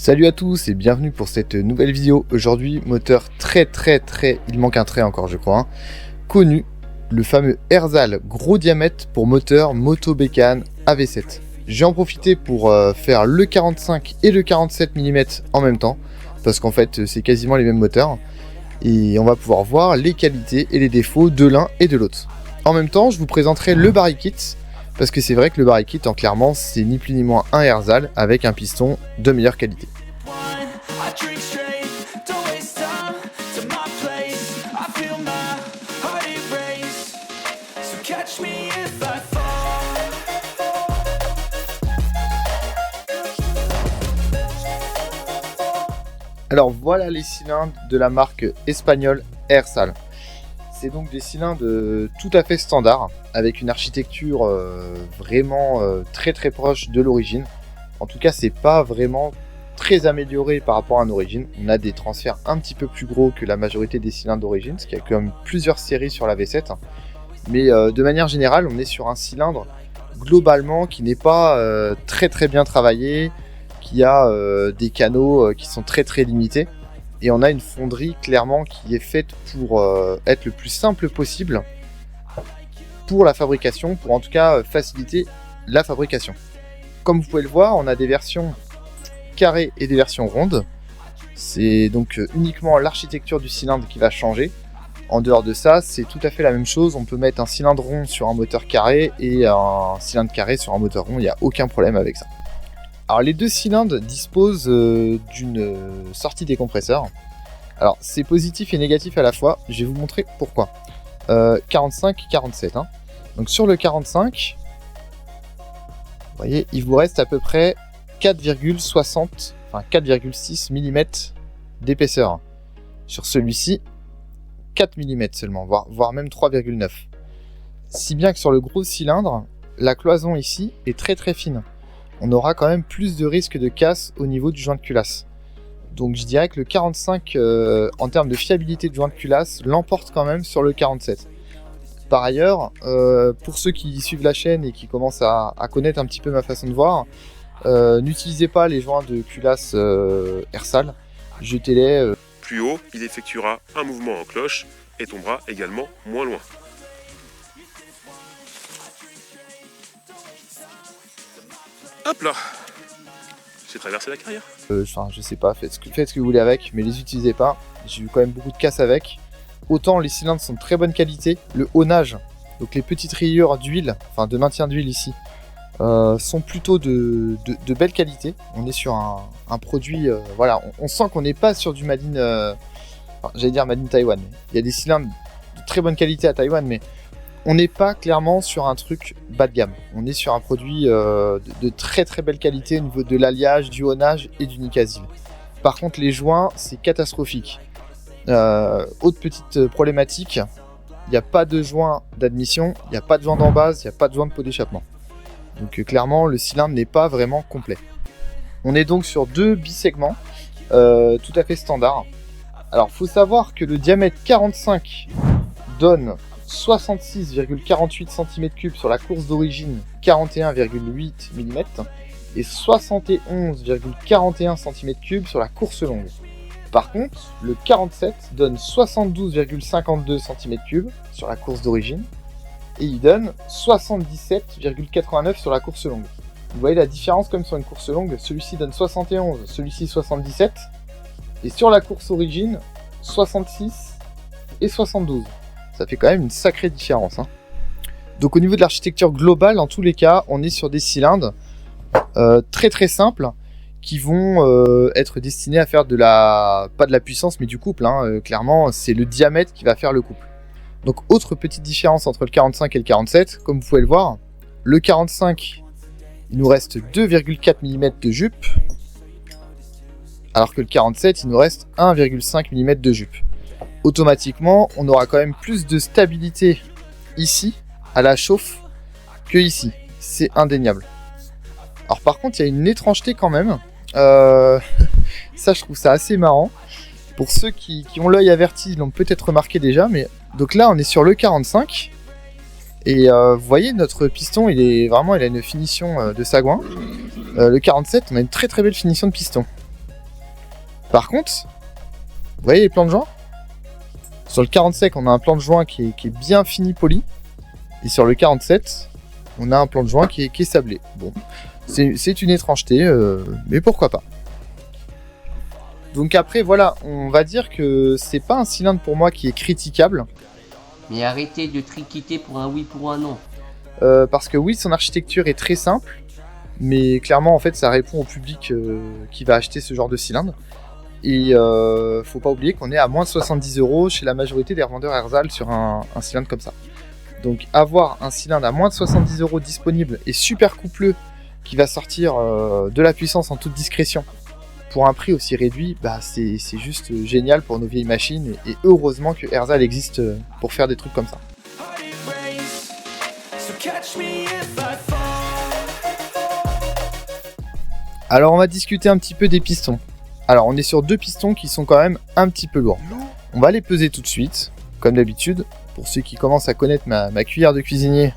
Salut à tous et bienvenue pour cette nouvelle vidéo. Aujourd'hui, moteur il manque un trait encore je crois, connu, le fameux Erzal gros diamètre pour moteur Moto Bécane AV7. J'ai en profité pour faire le 45 et le 47 mm en même temps, parce qu'en fait c'est quasiment les mêmes moteurs, et on va pouvoir voir les qualités et les défauts de l'un et de l'autre. En même temps, je vous présenterai le Barry Kit, parce que c'est vrai que le Barry Kit, en clairement, c'est ni plus ni moins un Erzal avec un piston de meilleure qualité. Alors voilà les cylindres de la marque espagnole Erzal. C'est donc des cylindres tout à fait standards, avec une architecture vraiment très proche de l'origine. En tout cas, c'est pas vraiment très amélioré par rapport à l'origine. On a des transferts un petit peu plus gros que la majorité des cylindres d'origine, parce qu'il y a quand même plusieurs séries sur la V7. Mais de manière générale, on est sur un cylindre globalement qui n'est pas très bien travaillé, qui a des canaux qui sont très limités. Et on a une fonderie clairement qui est faite pour être le plus simple possible pour la fabrication, pour en tout cas faciliter la fabrication. Comme vous pouvez le voir, on a des versions carrées et des versions rondes. C'est donc uniquement l'architecture du cylindre qui va changer. En dehors de ça, c'est tout à fait la même chose. On peut mettre un cylindre rond sur un moteur carré et un cylindre carré sur un moteur rond. Il n'y a aucun problème avec ça. Alors les deux cylindres disposent d'une sortie décompresseur. Alors c'est positif et négatif à la fois, je vais vous montrer pourquoi. 45 et 47. Donc sur le 45, vous voyez, il vous reste à peu près 4,60, enfin 4,6 mm d'épaisseur. Sur celui-ci, 4 mm seulement, voire même 3,9. Si bien que sur le gros cylindre, la cloison ici est très fine. On aura quand même plus de risque de casse au niveau du joint de culasse. Donc je dirais que le 45 en termes de fiabilité de joint de culasse l'emporte quand même sur le 47. Par ailleurs, pour ceux qui suivent la chaîne et qui commencent à connaître un petit peu ma façon de voir, n'utilisez pas les joints de culasse Erzal, jetez-les. Plus haut, il effectuera un mouvement en cloche et tombera également moins loin. Hop là, j'ai traversé la carrière. Enfin, je sais pas, faites ce que vous voulez avec, mais les utilisez pas. J'ai eu quand même beaucoup de casse avec. Autant les cylindres sont de très bonne qualité, le haunage, donc les petites rayures d'huile, enfin de maintien d'huile ici, sont plutôt de belle qualité. On est sur un produit, voilà, on sent qu'on n'est pas sur du Made in, enfin, j'allais dire Made in Taïwan. Il y a des cylindres de très bonne qualité à Taïwan, mais on n'est pas clairement sur un truc bas de gamme. On est sur un produit de très belle qualité au niveau de l'alliage, du haunage et du Nicasil. Par contre, les joints, c'est catastrophique. Autre petite problématique, il n'y a pas de joint d'admission, il n'y a pas de joint d'embase, il n'y a pas de joint de pot d'échappement. Donc clairement, le cylindre n'est pas vraiment complet. On est donc sur deux bisegments, tout à fait standard. Alors, faut savoir que le diamètre 45 donne 66,48 cm3 sur la course d'origine, 41,8 mm, et 71,41 cm3 sur la course longue. Par contre, le 47 donne 72,52 cm3 sur la course d'origine, et il donne 77,89 sur la course longue. Vous voyez la différence comme sur une course longue, celui-ci donne 71, celui-ci 77, et sur la course origine, 66 et 72. Ça fait quand même une sacrée différence. Donc au niveau de l'architecture globale, en tous les cas, on est sur des cylindres très simples qui vont être destinés à faire pas de la puissance, mais du couple. Clairement, c'est le diamètre qui va faire le couple. Donc autre petite différence entre le 45 et le 47, comme vous pouvez le voir, le 45, il nous reste 2,4 mm de jupe, alors que le 47, il nous reste 1,5 mm de jupe. Automatiquement, on aura quand même plus de stabilité ici, à la chauffe, que ici. C'est indéniable. Alors par contre, il y a une étrangeté quand même. Ça, je trouve ça assez marrant. Pour ceux qui ont l'œil averti, ils l'ont peut-être remarqué déjà. Mais donc là, on est sur le 45. Et vous voyez, notre piston, il a une finition de sagouin. Le 47, on a une très belle finition de piston. Par contre, vous voyez les plans de joint? Sur le 40 sec, on a un plan de joint qui est bien fini, poli. Et sur le 47, on a un plan de joint qui est sablé. Bon, c'est une étrangeté, mais pourquoi pas. Donc après, voilà, on va dire que c'est pas un cylindre pour moi qui est critiquable. Mais arrêtez de triquiter pour un oui, pour un non. Parce que oui, son architecture est très simple, mais clairement, en fait, ça répond au public qui va acheter ce genre de cylindre. Et faut pas oublier qu'on est à moins de 70 € chez la majorité des revendeurs Ersal sur un cylindre comme ça. Donc avoir un cylindre à moins de 70 € disponible et super coupleux qui va sortir de la puissance en toute discrétion pour un prix aussi réduit, bah c'est juste génial pour nos vieilles machines et heureusement que Ersal existe pour faire des trucs comme ça. Alors on va discuter un petit peu des pistons. Alors on est sur 2 pistons qui sont quand même un petit peu lourds. On va les peser tout de suite, comme d'habitude. Pour ceux qui commencent à connaître ma cuillère de cuisinier,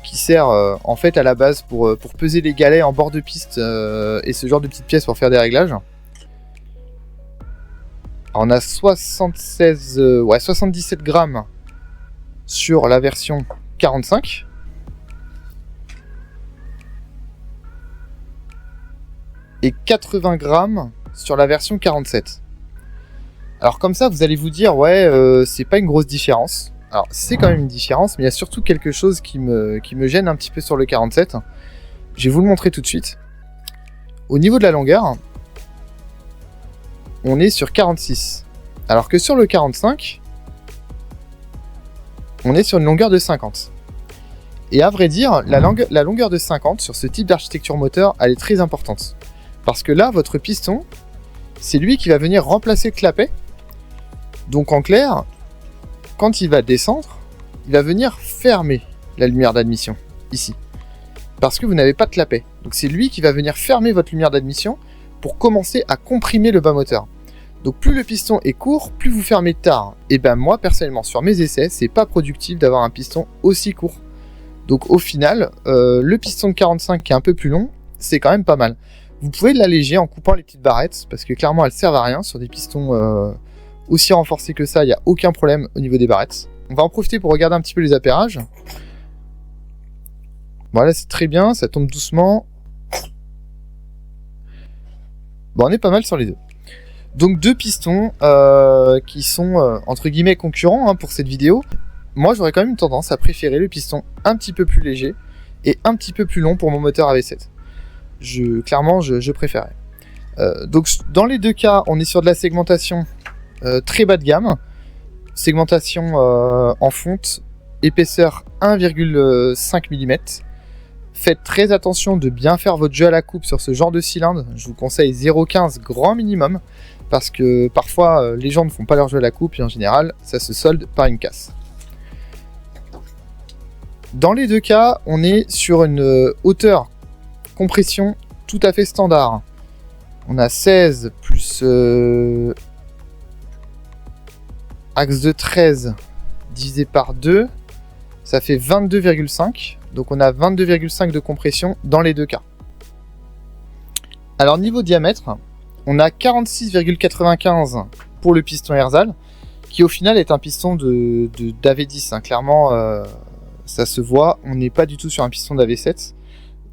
qui sert en fait à la base pour peser les galets en bord de piste et ce genre de petites pièces pour faire des réglages. Alors, on a 77 grammes sur la version 45. Et 80 grammes sur la version 47. Alors comme ça, vous allez vous dire, ouais, c'est pas une grosse différence. Alors c'est quand même une différence, mais il y a surtout quelque chose qui me gêne un petit peu sur le 47. Je vais vous le montrer tout de suite. Au niveau de la longueur, on est sur 46. Alors que sur le 45, on est sur une longueur de 50. Et à vrai dire, la longueur de 50 sur ce type d'architecture moteur, elle est très importante. Parce que là, votre piston, c'est lui qui va venir remplacer le clapet. Donc en clair, quand il va descendre, il va venir fermer la lumière d'admission, ici. Parce que vous n'avez pas de clapet. Donc c'est lui qui va venir fermer votre lumière d'admission pour commencer à comprimer le bas moteur. Donc plus le piston est court, plus vous fermez tard. Et ben moi, personnellement, sur mes essais, c'est pas productif d'avoir un piston aussi court. Donc au final, le piston de 45 qui est un peu plus long, c'est quand même pas mal. Vous pouvez l'alléger en coupant les petites barrettes, parce que clairement elles servent à rien. Sur des pistons aussi renforcés que ça, il n'y a aucun problème au niveau des barrettes. On va en profiter pour regarder un petit peu les appairages. Voilà, c'est très bien, ça tombe doucement. Bon, on est pas mal sur les deux. Donc 2 pistons qui sont entre guillemets concurrents pour cette vidéo. Moi j'aurais quand même une tendance à préférer le piston un petit peu plus léger et un petit peu plus long pour mon moteur AV7. Clairement, je préférais. Donc dans les deux cas, on est sur de la segmentation très bas de gamme. Segmentation en fonte, épaisseur 1,5 mm. Faites très attention de bien faire votre jeu à la coupe sur ce genre de cylindre. Je vous conseille 0,15 grand minimum, parce que parfois les gens ne font pas leur jeu à la coupe et en général, ça se solde par une casse. Dans les deux cas, on est sur une hauteur compression tout à fait standard. On a 16 plus axe de 13 divisé par 2, ça fait 22,5. Donc on a 22,5 de compression dans les deux cas. Alors niveau diamètre, on a 46,95 pour le piston Ersal, qui au final est un piston d'AV10. Clairement, ça se voit, on n'est pas du tout sur un piston d'AV7.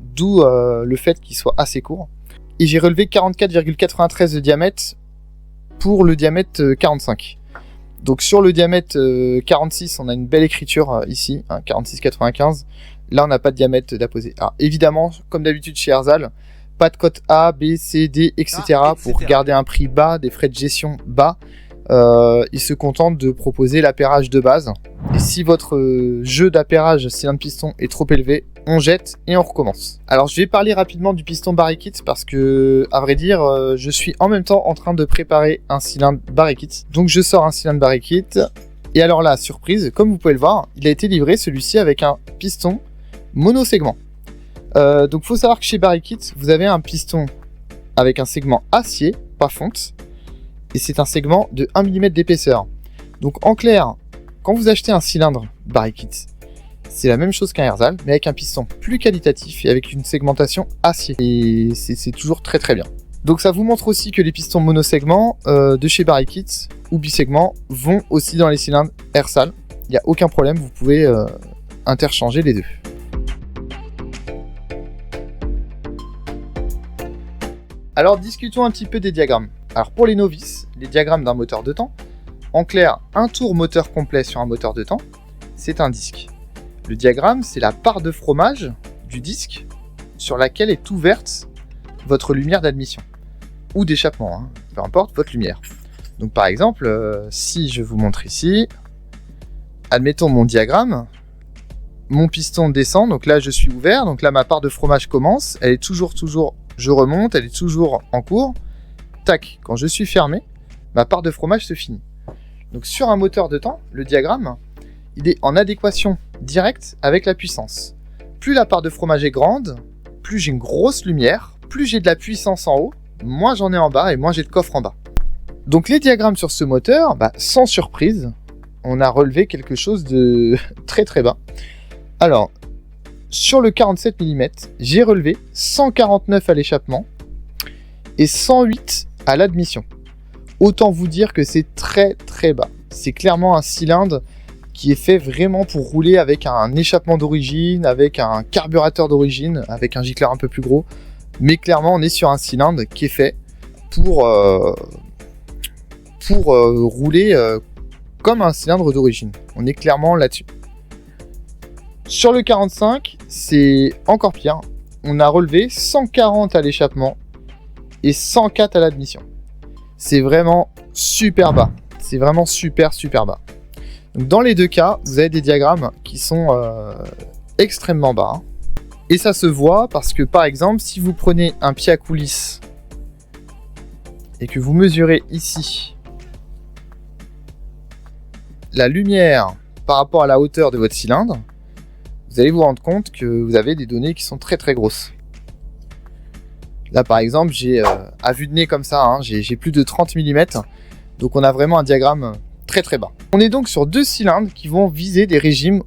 D'où le fait qu'il soit assez court. Et j'ai relevé 44,93 de diamètre pour le diamètre 45. Donc sur le diamètre 46, on a une belle écriture ici, 46,95. Là, on n'a pas de diamètre d'apposé. Alors évidemment, comme d'habitude chez Ersal, pas de cote A, B, C, D, etc. Pour garder un prix bas, des frais de gestion bas. Ils se contentent de proposer l'appairage de base. Et si votre jeu d'appairage cylindre piston est trop élevé, on jette et on recommence. Alors je vais parler rapidement du piston Barry-Kit parce que, à vrai dire, je suis en même temps en train de préparer un cylindre Barry-Kit. Donc je sors un cylindre Barry-Kit. Et alors là, surprise, comme vous pouvez le voir, il a été livré celui-ci avec un piston monosegment. Donc faut savoir que chez Barry-Kit, vous avez un piston avec un segment acier, pas fonte. Et c'est un segment de 1 mm d'épaisseur. Donc en clair, quand vous achetez un cylindre Barry-Kit, c'est la même chose qu'un Ersal, mais avec un piston plus qualitatif et avec une segmentation acier. Et c'est toujours très très bien. Donc ça vous montre aussi que les pistons monosegments de chez Barry-Kit ou bisegments vont aussi dans les cylindres Airsal. Il n'y a aucun problème, vous pouvez interchanger les deux. Alors discutons un petit peu des diagrammes. Alors pour les novices, les diagrammes d'un moteur de temps, en clair, un tour moteur complet sur un moteur de temps, c'est un disque. Le diagramme, c'est la part de fromage du disque sur laquelle est ouverte votre lumière d'admission ou d'échappement, hein, peu importe votre lumière. Donc par exemple, si je vous montre ici, admettons mon diagramme, mon piston descend, donc là je suis ouvert, donc là ma part de fromage commence, elle est toujours, je remonte, elle est toujours en cours, tac, quand je suis fermé, ma part de fromage se finit. Donc sur un moteur de temps, le diagramme, il est en adéquation directe avec la puissance. Plus la part de fromage est grande, plus j'ai une grosse lumière, plus j'ai de la puissance en haut, moins j'en ai en bas et moins j'ai de coffre en bas. Donc les diagrammes sur ce moteur, sans surprise, on a relevé quelque chose de très très bas. Alors, sur le 47 mm, j'ai relevé 149 à l'échappement et 108 à l'admission. Autant vous dire que c'est très très bas. C'est clairement un cylindre qui est fait vraiment pour rouler avec un échappement d'origine, avec un carburateur d'origine, avec un gicleur un peu plus gros. Mais clairement, on est sur un cylindre qui est fait pour rouler comme un cylindre d'origine. On est clairement là-dessus. Sur le 45, c'est encore pire. On a relevé 140 à l'échappement et 104 à l'admission. C'est vraiment super bas. C'est vraiment super bas. Donc dans les deux cas, vous avez des diagrammes qui sont extrêmement bas. Et ça se voit parce que par exemple, si vous prenez un pied à coulisse et que vous mesurez ici la lumière par rapport à la hauteur de votre cylindre, vous allez vous rendre compte que vous avez des données qui sont très très grosses. Là par exemple, j'ai à vue de nez comme ça, j'ai plus de 30 mm, donc on a vraiment un diagramme très très bas. On est donc sur deux cylindres qui vont viser des régimes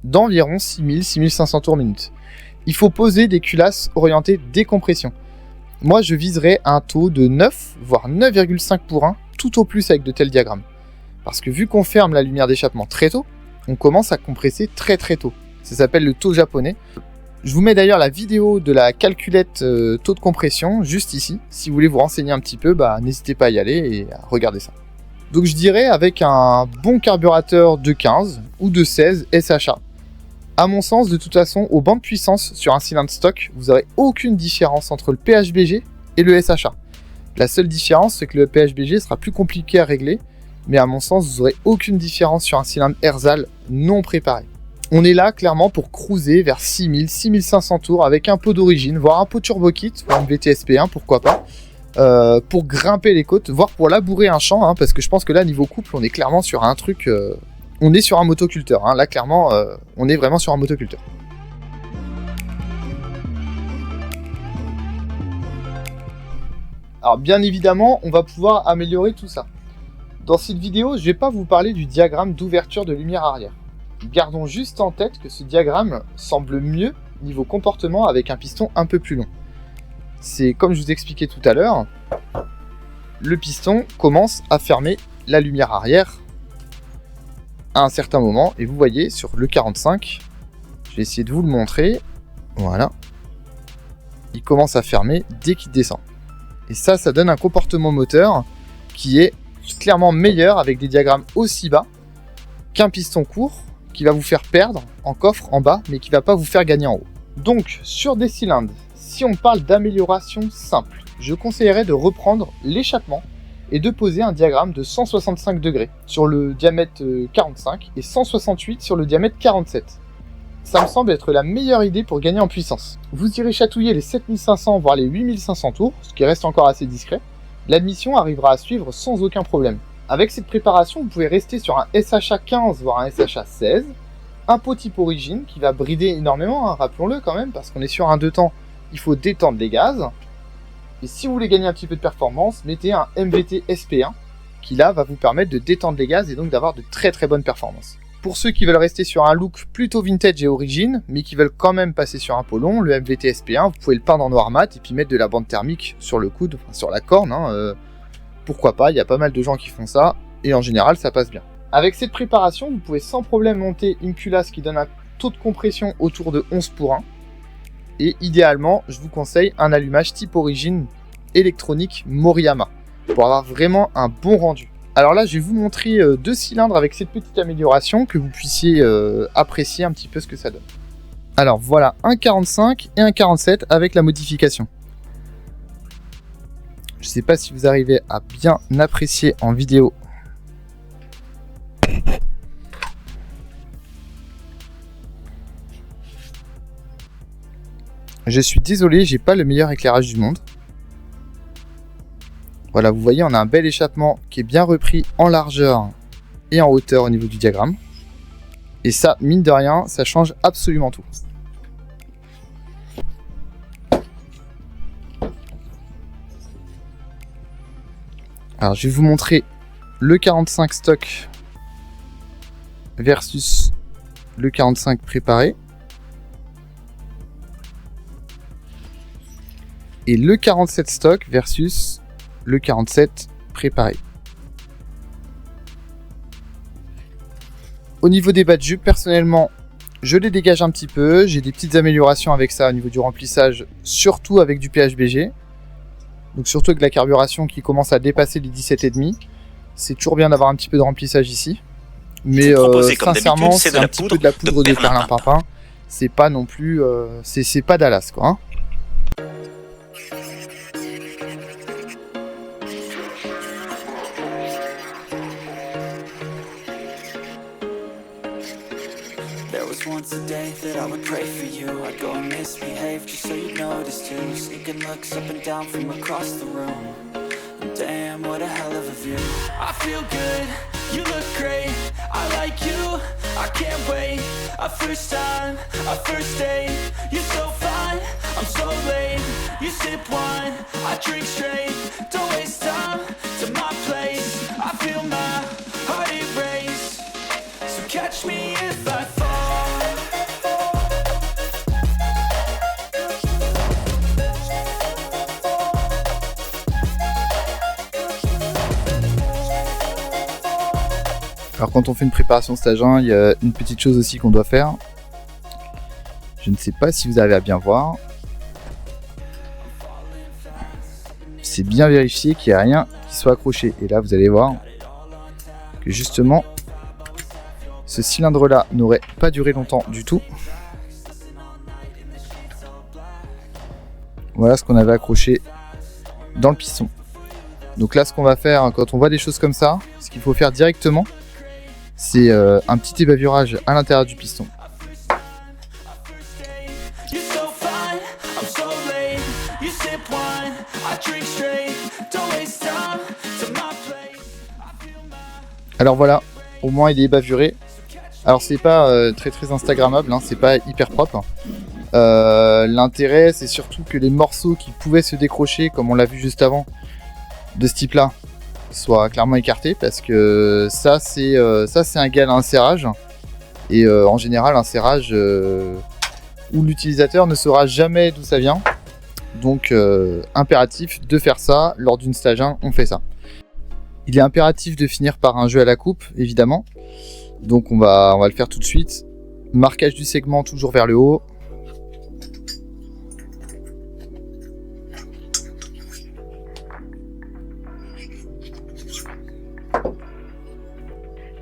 d'environ 6000-6500 tours minute. Il faut poser des culasses orientées décompression. Moi je viserais un taux de 9, voire 9,5 pour 1, tout au plus avec de tels diagrammes. Parce que vu qu'on ferme la lumière d'échappement très tôt, on commence à compresser très très tôt. Ça s'appelle le taux japonais. Je vous mets d'ailleurs la vidéo de la calculette taux de compression juste ici. Si vous voulez vous renseigner un petit peu, n'hésitez pas à y aller et à regarder ça. Donc je dirais avec un bon carburateur de 15 ou de 16 SHA. À mon sens, de toute façon, au banc de puissance sur un cylindre stock, vous n'aurez aucune différence entre le PHBG et le SHA. La seule différence, c'est que le PHBG sera plus compliqué à régler, mais à mon sens, vous n'aurez aucune différence sur un cylindre Airsal non préparé. On est là clairement pour cruiser vers 6000-6500 tours avec un pot d'origine, voire un pot turbo kit, voire une VTSP1, pourquoi pas, pour grimper les côtes, voire pour labourer un champ, parce que je pense que là, niveau couple, on est clairement sur un truc... on est sur un motoculteur, là clairement, on est vraiment sur un motoculteur. Alors bien évidemment, on va pouvoir améliorer tout ça. Dans cette vidéo, je ne vais pas vous parler du diagramme d'ouverture de lumière arrière. Gardons juste en tête que ce diagramme semble mieux niveau comportement avec un piston un peu plus long. C'est comme je vous expliquais tout à l'heure, le piston commence à fermer la lumière arrière à un certain moment, et vous voyez sur le 45, je vais essayer de vous le montrer, voilà, il commence à fermer dès qu'il descend. Et ça donne un comportement moteur qui est clairement meilleur avec des diagrammes aussi bas qu'un piston court qui va vous faire perdre en coffre en bas, mais qui va pas vous faire gagner en haut. Donc sur des cylindres, si on parle d'amélioration simple, je conseillerais de reprendre l'échappement et de poser un diagramme de 165 degrés sur le diamètre 45 et 168 sur le diamètre 47. Ça me semble être la meilleure idée pour gagner en puissance. Vous irez chatouiller les 7500 voire les 8500 tours, ce qui reste encore assez discret. L'admission arrivera à suivre sans aucun problème. Avec cette préparation, vous pouvez rester sur un SHA 15 voire un SHA 16, un pot type origine qui va brider énormément, rappelons-le quand même, parce qu'on est sur un 2 temps, il faut détendre les gaz. Et si vous voulez gagner un petit peu de performance, mettez un MVT SP1 qui là va vous permettre de détendre les gaz et donc d'avoir de très très bonnes performances. Pour ceux qui veulent rester sur un look plutôt vintage et origine, mais qui veulent quand même passer sur un Polon, le MVT SP1, vous pouvez le peindre en noir mat et puis mettre de la bande thermique sur le coude, enfin, sur la corne. Pourquoi pas, il y a pas mal de gens qui font ça, et en général ça passe bien. Avec cette préparation, vous pouvez sans problème monter une culasse qui donne un taux de compression autour de 11:1. Et idéalement, je vous conseille un allumage type origine électronique Moriyama, pour avoir vraiment un bon rendu. Alors là, je vais vous montrer 2 cylindres avec cette petite amélioration, que vous puissiez apprécier un petit peu ce que ça donne. Alors voilà, un 45 et un 47 avec la modification. Je ne sais pas si vous arrivez à bien apprécier en vidéo. Je suis désolé, j'ai pas le meilleur éclairage du monde. Voilà, vous voyez, on a un bel échappement qui est bien repris en largeur et en hauteur au niveau du diagramme. Et ça, mine de rien, ça change absolument tout. Alors, je vais vous montrer le 45 stock versus le 45 préparé. Et le 47 stock versus le 47 préparé. Au niveau des bas de jupe, personnellement, je les dégage un petit peu. J'ai des petites améliorations avec ça au niveau du remplissage, surtout avec du PHBG. Donc surtout avec la carburation qui commence à dépasser les 17,5. C'est toujours bien d'avoir un petit peu de remplissage ici. Mais sincèrement, c'est un petit peu de la poudre de perlimpinpin. C'est pas non plus... c'est pas Dallas, quoi. Hein. Once a day that I would pray for you. I'd go and misbehave just so you'd notice too. Sneaking looks up and down from across the room. Damn, what a hell of a view. I feel good, you look great. I like you, I can't wait. A first time, a first date. You're so fine, I'm so late. You sip wine, I drink straight. Don't waste time to my place. I feel my heart erase. So catch me if I fall. Alors quand on fait une préparation stage 1, il y a une petite chose aussi qu'on doit faire. Je ne sais pas si vous arrivez à bien voir. C'est bien vérifier qu'il n'y a rien qui soit accroché. Et là vous allez voir que justement ce cylindre là n'aurait pas duré longtemps du tout. Voilà ce qu'on avait accroché dans le piston. Donc là ce qu'on va faire quand on voit des choses comme ça, ce qu'il faut faire directement, c'est un petit ébavurage à l'intérieur du piston. Alors voilà, au moins il est ébavuré. Alors c'est pas très instagrammable, hein, c'est pas hyper propre. L'intérêt c'est surtout que les morceaux qui pouvaient se décrocher, comme on l'a vu juste avant, de ce type là, soit clairement écarté, parce que ça c'est un gale à un serrage, et en général un serrage où l'utilisateur ne saura jamais d'où ça vient, donc impératif de faire ça. Lors d'une stage 1 on fait ça. Il est impératif de finir par un jeu à la coupe évidemment, donc on va le faire tout de suite. Marquage du segment toujours vers le haut.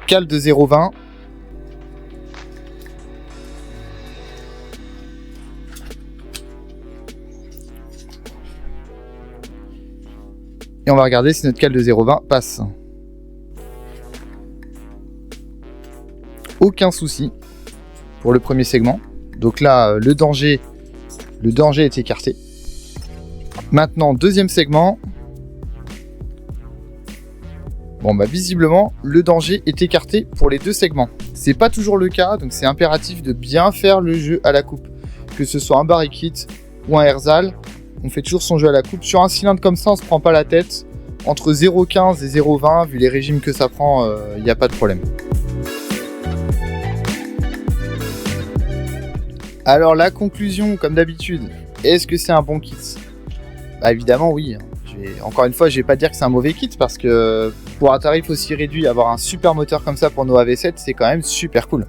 Cale de 0,20. Et on va regarder si notre cale de 0,20 passe. Aucun souci pour le premier segment. Donc là, le danger est écarté. Maintenant, deuxième segment. Bon bah visiblement le danger est écarté pour les deux segments. C'est pas toujours le cas, donc c'est impératif de bien faire le jeu à la coupe. Que ce soit un barre kit ou un Erzal, on fait toujours son jeu à la coupe. Sur un cylindre comme ça, on se prend pas la tête. Entre 0,15 et 0,20, vu les régimes que ça prend, il n'y a pas de problème. Alors la conclusion, comme d'habitude, est-ce que c'est un bon kit ? Bah évidemment oui. Encore une fois, je vais pas dire que c'est un mauvais kit parce que pour un tarif aussi réduit, avoir un super moteur comme ça pour nos AV7, c'est quand même super cool.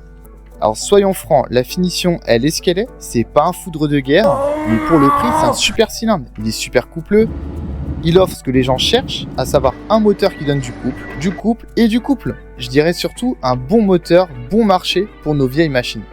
Alors soyons francs, la finition elle est ce qu'elle est, c'est pas un foudre de guerre, mais pour le prix c'est un super cylindre, il est super coupleux, il offre ce que les gens cherchent, à savoir un moteur qui donne du couple et du couple. Je dirais surtout un bon moteur, bon marché pour nos vieilles machines.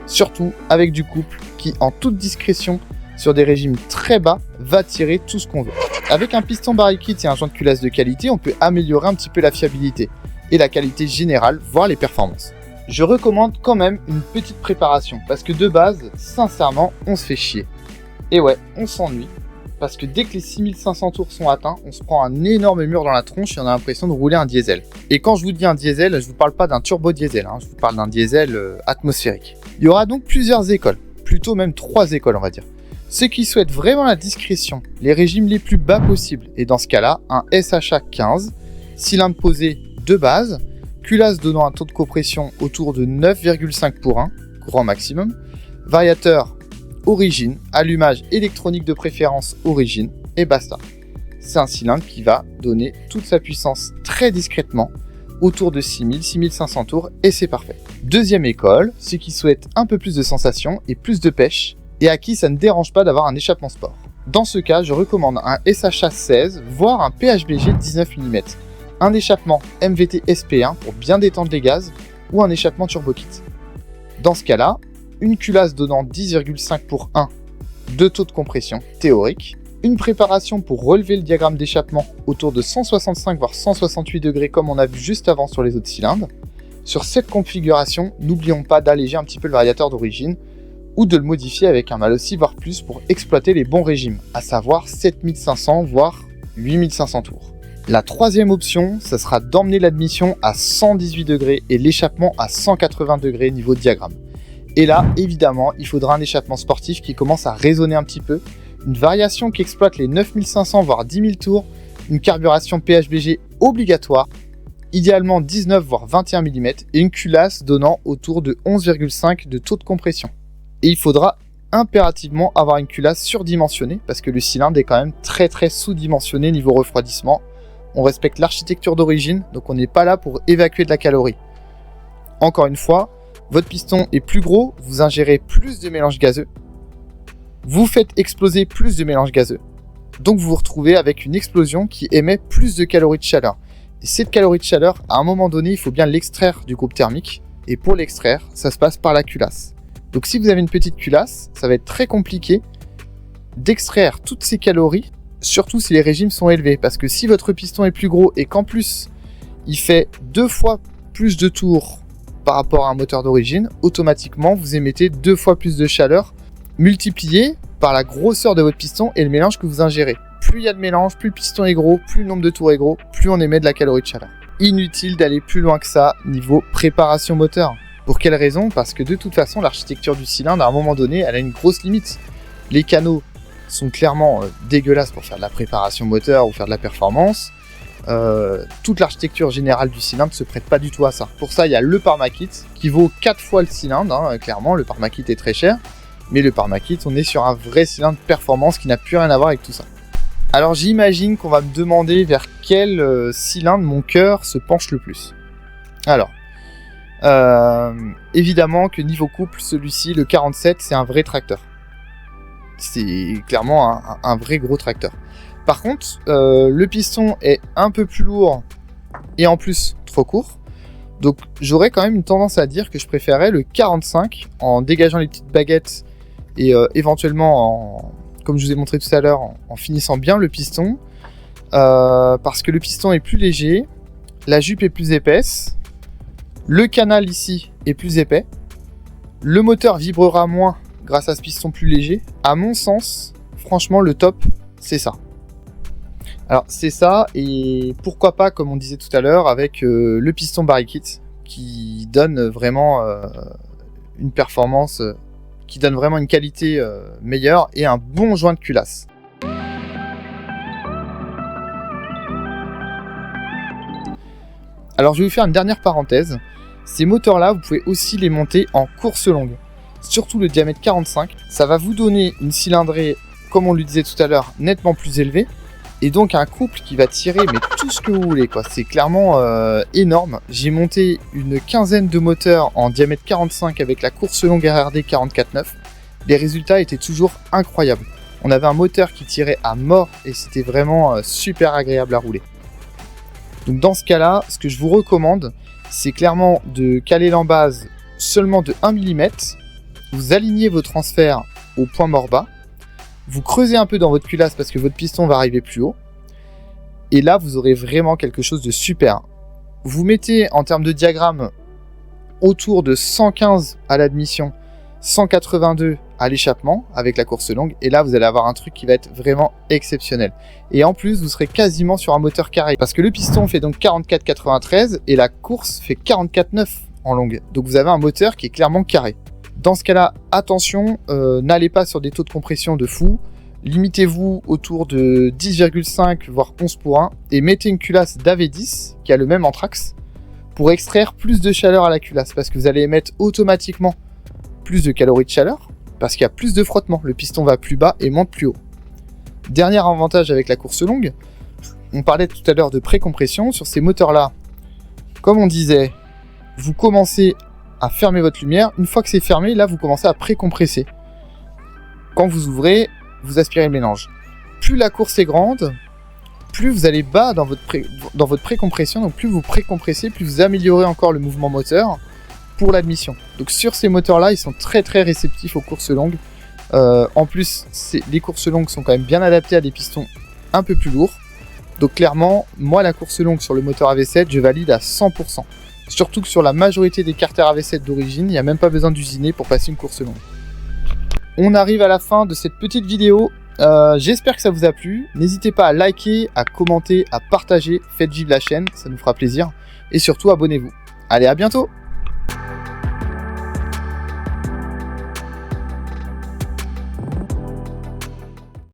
Surtout avec du couple qui en toute discrétion, sur des régimes très bas, va tirer tout ce qu'on veut. Avec un piston barrel kit et un joint de culasse de qualité, on peut améliorer un petit peu la fiabilité et la qualité générale, voire les performances. Je recommande quand même une petite préparation, parce que de base, sincèrement, on se fait chier. Et ouais, on s'ennuie, parce que dès que les 6500 tours sont atteints, on se prend un énorme mur dans la tronche et on a l'impression de rouler un diesel. Et quand je vous dis un diesel, je vous parle pas d'un turbo diesel, je vous parle d'un diesel atmosphérique. Il y aura donc plusieurs écoles, plutôt même 3 écoles on va dire. Ceux qui souhaitent vraiment la discrétion, les régimes les plus bas possibles, et dans ce cas-là, un SHA 15, cylindre posé de base, culasse donnant un taux de compression autour de 9,5 pour 1, grand maximum, variateur origine, allumage électronique de préférence origine, et basta. C'est un cylindre qui va donner toute sa puissance très discrètement, autour de 6000-6500 tours, et c'est parfait. Deuxième école, ceux qui souhaitent un peu plus de sensations et plus de pêche, et à qui ça ne dérange pas d'avoir un échappement sport. Dans ce cas, je recommande un SHA 16, voire un PHBG 19 mm, un échappement MVT SP1 pour bien détendre les gaz, ou un échappement turbo kit. Dans ce cas-là, une culasse donnant 10,5 pour 1 de taux de compression théorique, une préparation pour relever le diagramme d'échappement autour de 165 voire 168 degrés comme on a vu juste avant sur les autres cylindres. Sur cette configuration, n'oublions pas d'alléger un petit peu le variateur d'origine, ou de le modifier avec un Malossi voire plus pour exploiter les bons régimes, à savoir 7500 voire 8500 tours. La troisième option, ça sera d'emmener l'admission à 118 degrés et l'échappement à 180 degrés niveau diagramme. Et là, évidemment, il faudra un échappement sportif qui commence à résonner un petit peu, une variation qui exploite les 9500 voire 10 000 tours, une carburation PHBG obligatoire, idéalement 19 voire 21 mm et une culasse donnant autour de 11,5 de taux de compression. Et il faudra impérativement avoir une culasse surdimensionnée parce que le cylindre est quand même très sous-dimensionné niveau refroidissement. On respecte l'architecture d'origine, donc on n'est pas là pour évacuer de la calorie. Encore une fois, votre piston est plus gros, vous ingérez plus de mélange gazeux, vous faites exploser plus de mélange gazeux. Donc vous vous retrouvez avec une explosion qui émet plus de calories de chaleur. Et cette calorie de chaleur, à un moment donné, il faut bien l'extraire du groupe thermique. Et pour l'extraire, ça se passe par la culasse. Donc si vous avez une petite culasse, ça va être très compliqué d'extraire toutes ces calories, surtout si les régimes sont élevés. Parce que si votre piston est plus gros et qu'en plus, il fait 2 fois plus de tours par rapport à un moteur d'origine, automatiquement, vous émettez 2 fois plus de chaleur, multiplié par la grosseur de votre piston et le mélange que vous ingérez. Plus il y a de mélange, plus le piston est gros, plus le nombre de tours est gros, plus on émet de la calorie de chaleur. Inutile d'aller plus loin que ça niveau préparation moteur. Pour quelle raison ? Parce que de toute façon, l'architecture du cylindre, à un moment donné, elle a une grosse limite. Les canaux sont clairement dégueulasses pour faire de la préparation moteur ou faire de la performance. Toute l'architecture générale du cylindre ne se prête pas du tout à ça. Pour ça, il y a le Parmakit qui vaut 4 fois le cylindre. Clairement, le Parmakit est très cher. Mais le Parmakit, on est sur un vrai cylindre performance qui n'a plus rien à voir avec tout ça. Alors j'imagine qu'on va me demander vers quel cylindre mon cœur se penche le plus. Alors, évidemment que niveau couple, celui-ci, le 47, c'est un vrai tracteur. C'est clairement un vrai gros tracteur. Par contre, le piston est un peu plus lourd et en plus trop court. Donc j'aurais quand même une tendance à dire que je préférais le 45 en dégageant les petites baguettes et éventuellement, comme je vous ai montré tout à l'heure, en finissant bien le piston. Parce que le piston est plus léger, la jupe est plus épaisse, le canal ici est plus épais, le moteur vibrera moins grâce à ce piston plus léger. À mon sens, franchement, le top, c'est ça. Alors, c'est ça, et pourquoi pas, comme on disait tout à l'heure, avec le piston barrel kit, qui donne vraiment une performance, qui donne vraiment une qualité meilleure, et un bon joint de culasse. Alors, je vais vous faire une dernière parenthèse. Ces moteurs-là, vous pouvez aussi les monter en course longue. surtout le diamètre 45, ça va vous donner une cylindrée, comme on le disait tout à l'heure, nettement plus élevée, et donc un couple qui va tirer mais tout ce que vous voulez, quoi. C'est clairement énorme. J'ai monté une quinzaine de moteurs en diamètre 45 avec la course longue RRD 44.9. Les résultats étaient toujours incroyables. On avait un moteur qui tirait à mort et c'était vraiment super agréable à rouler. Donc dans ce cas-là, ce que je vous recommande, c'est clairement de caler l'embase seulement de 1 mm. Vous alignez vos transferts au point mort bas. Vous creusez un peu dans votre culasse parce que votre piston va arriver plus haut. Et là, vous aurez vraiment quelque chose de super. Vous mettez en termes de diagramme autour de 115 à l'admission, 182 à l'échappement avec la course longue. Et là, vous allez avoir un truc qui va être vraiment exceptionnel. Et en plus, vous serez quasiment sur un moteur carré. Parce que le piston fait donc 44,93 et la course fait 44,9 en longue. Donc vous avez un moteur qui est clairement carré. Dans ce cas-là, attention, n'allez pas sur des taux de compression de fou. Limitez-vous autour de 10,5 voire 11 pour 1 et mettez une culasse d'AV10 qui a le même anthrax pour extraire plus de chaleur à la culasse parce que vous allez émettre automatiquement plus de calories de chaleur parce qu'il y a plus de frottement. Le piston va plus bas et monte plus haut. Dernier avantage avec la course longue, on parlait tout à l'heure de précompression. Sur ces moteurs-là, comme on disait, vous commencez à fermer votre lumière. Une fois que c'est fermé, là, vous commencez à précompresser. Quand vous ouvrez, vous aspirez le mélange. Plus la course est grande, plus vous allez bas dans votre précompression. Donc plus vous précompressez, plus vous améliorez encore le mouvement moteur pour l'admission. Donc sur ces moteurs-là, ils sont très très réceptifs aux courses longues. En plus, les courses longues sont quand même bien adaptées à des pistons un peu plus lourds. Donc clairement, moi, la course longue sur le moteur AV7, je valide à 100%. Surtout que sur la majorité des carters AV7 d'origine, il n'y a même pas besoin d'usiner pour passer une course longue. On arrive à la fin de cette petite vidéo. J'espère que ça vous a plu. N'hésitez pas à liker, à commenter, à partager. Faites vivre la chaîne, ça nous fera plaisir. Et surtout, abonnez-vous. Allez, à bientôt!